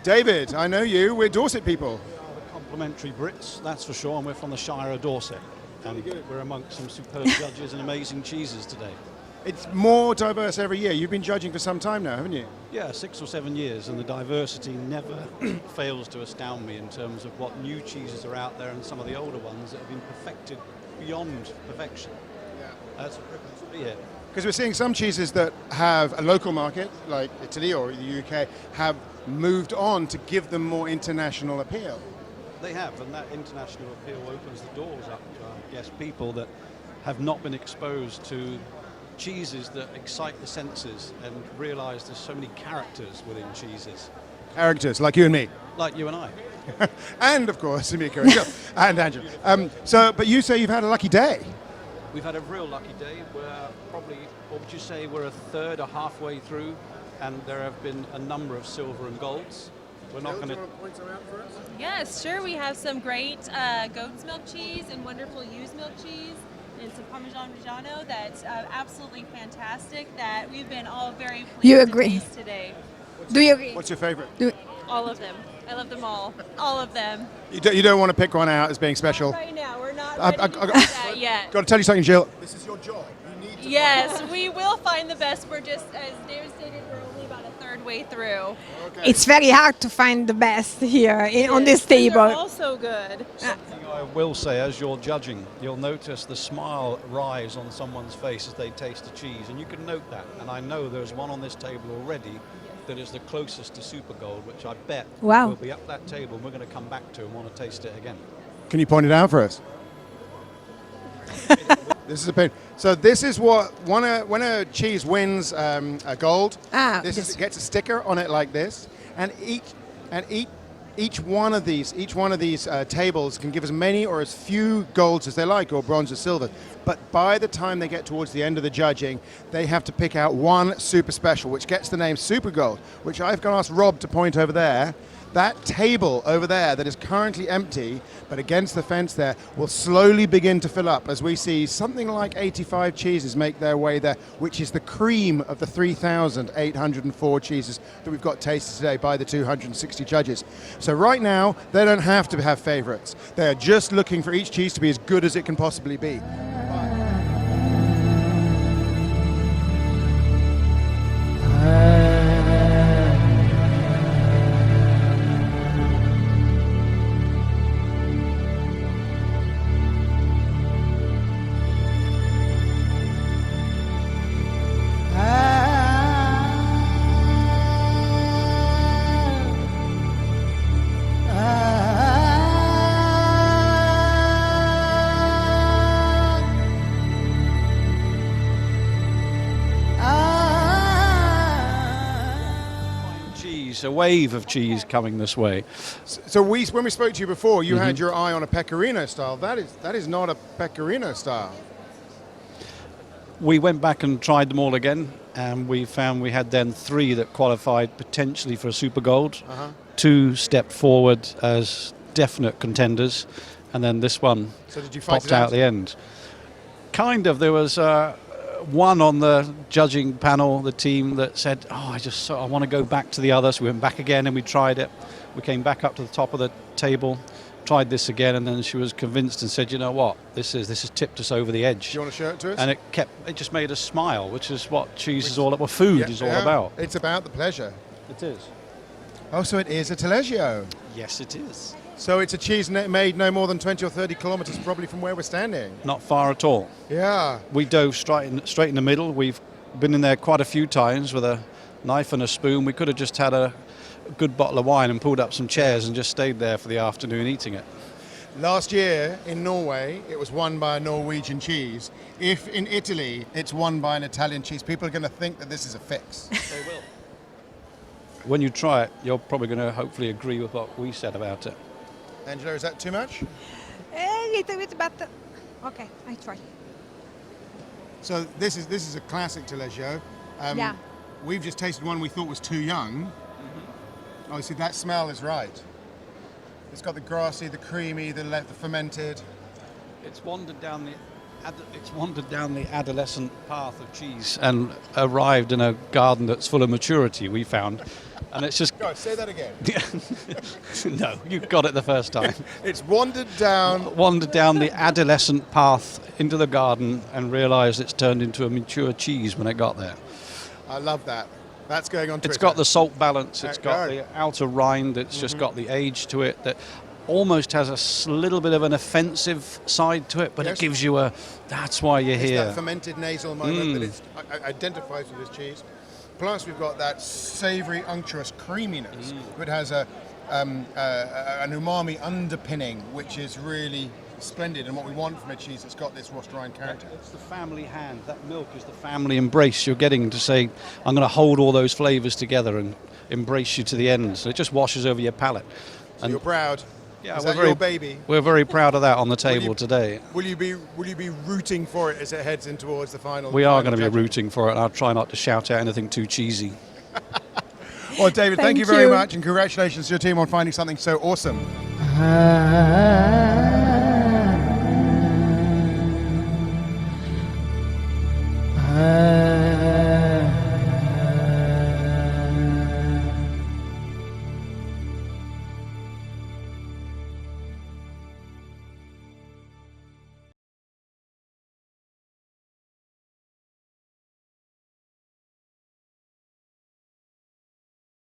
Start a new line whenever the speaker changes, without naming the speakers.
David, I know you. We're Dorset people.
The complimentary Brits, that's for sure, and we're from the Shire of Dorset. And we're amongst some superb judges and amazing cheeses today.
It's more diverse every year. You've been judging for some time now, haven't you?
Yeah, 6 or 7 years, and the diversity never fails to astound me in terms of what new cheeses are out there and some of the older ones that have been perfected beyond perfection. Yeah. It's a privilege to be here.
Because we're seeing some cheeses that have a local market, like Italy or the UK, have moved on to give them more international appeal.
They have, and that international appeal opens the doors up to, I guess, people that have not been exposed to cheeses that excite the senses and realise there's so many characters within cheeses.
Characters, like you and me.
Like you and I.
And, of course, Samiko and Jill, and Angela. But you say you've had a lucky day.
We've had a real lucky day. We're probably, what would you say, we're a third or halfway through, and there have been a number of silver and golds. We're not going to
point some out for us?
Yes, sure. We have some great goat's milk cheese and wonderful ewe's milk cheese and some Parmesan Reggiano that's absolutely fantastic that we've been all very pleased
You
to
agree?
taste today.
Do you agree?
What's your favorite?
All of them. I love them all. All of them.
You don't want to pick one out as being special?
Not right now. We're not
I-
ready
I-
to
I-
do that yet.
Got to tell you something, Jill. This is your job. You need to
Yes, we will find the best. We're just, as David stated, we're only about a third way through.
Okay.
It's very hard to find the best here on this
They're
table.
all so good.
Something I will say, as you're judging, you'll notice the smile rise on someone's face as they taste the cheese, and you can note that. And I know there's one on this table already that is the closest to Super Gold, which I bet
Wow.
will be up that table, and we're going to come back to and want to taste it again.
Can you point it out for us? This is a pain. So this is what when a cheese wins a gold. It gets a sticker on it like this, and each one of these tables can give as many or as few golds as they like, or bronze or silver. But by the time they get towards the end of the judging, they have to pick out one super special, which gets the name Super Gold, which I've got to ask Rob to point over there. That table over there that is currently empty, but against the fence there, will slowly begin to fill up as we see something like 85 cheeses make their way there, which is the cream of the 3,804 cheeses that we've got tasted today by the 260 judges. So right now, they don't have to have favorites. They are just looking for each cheese to be as good as it can possibly be.
A wave of cheese coming this way.
So when we spoke to you before, you had your eye on a pecorino style. That is not a pecorino style.
We went back and tried them all again, and we found we had then 3 that qualified potentially for a Super Gold. 2 stepped forward as definite contenders, and then this one popped out at the end. Kind of. There was one on the judging panel, the team, that said, I want to go back to the other. So we went back again and we tried it. We came back up to the top of the table, tried this again, and then she was convinced and said, you know what, this has tipped us over the edge.
Do you want to show it to us?
And it just made us smile, which is what cheese is all about, food is all about.
It's about the pleasure.
It is.
Oh, so it is a Taleggio.
Yes, it is.
So it's a cheese made no more than 20 or 30 kilometers probably from where we're standing.
Not far at all.
Yeah.
We dove straight in the middle. We've been in there quite a few times with a knife and a spoon. We could have just had a good bottle of wine and pulled up some chairs and just stayed there for the afternoon eating it.
Last year in Norway, it was won by a Norwegian cheese. If in Italy, it's won by an Italian cheese, people are going to think that this is a fix.
They will. When you try it, you're probably going to hopefully agree with what we said about it.
Angela, is that too much?
A little bit, but okay, I try.
So this is a classic Taleggio.
Yeah.
We've just tasted one we thought was too young. Oh, see, that smell is right. It's got the grassy, the creamy, the fermented.
It's wandered down It's wandered down the adolescent path of cheese and arrived in a garden that's full of maturity, we found. And it's just...
Go, say that again.
No, you got it the first time.
It's wandered down...
Wandered down the adolescent path into the garden and realised it's turned into a mature cheese when it got there.
I love that. That's going on Twitter.
It's got the salt balance, it's got the outer rind, it's just got the age to it that almost has a little bit of an offensive side to it, but it gives you a, that's why you're here.
That fermented nasal moment that it identifies with this cheese. Plus we've got that savoury, unctuous creaminess. It has an umami underpinning, which is really splendid, and what we want from a cheese that's got this Ross Rhine character.
It's the family hand. That milk is the family embrace you're getting to say, I'm going to hold all those flavours together and embrace you to the end. So it just washes over your palate.
So you're proud.
Yeah,
is that your baby?
We're very proud of that on the table today.
Will you be rooting for it as it heads in towards the final?
We are going to be rooting for it, and I'll try not to shout out anything too cheesy.
Well, David, thank you very much, and congratulations to your team on finding something so awesome.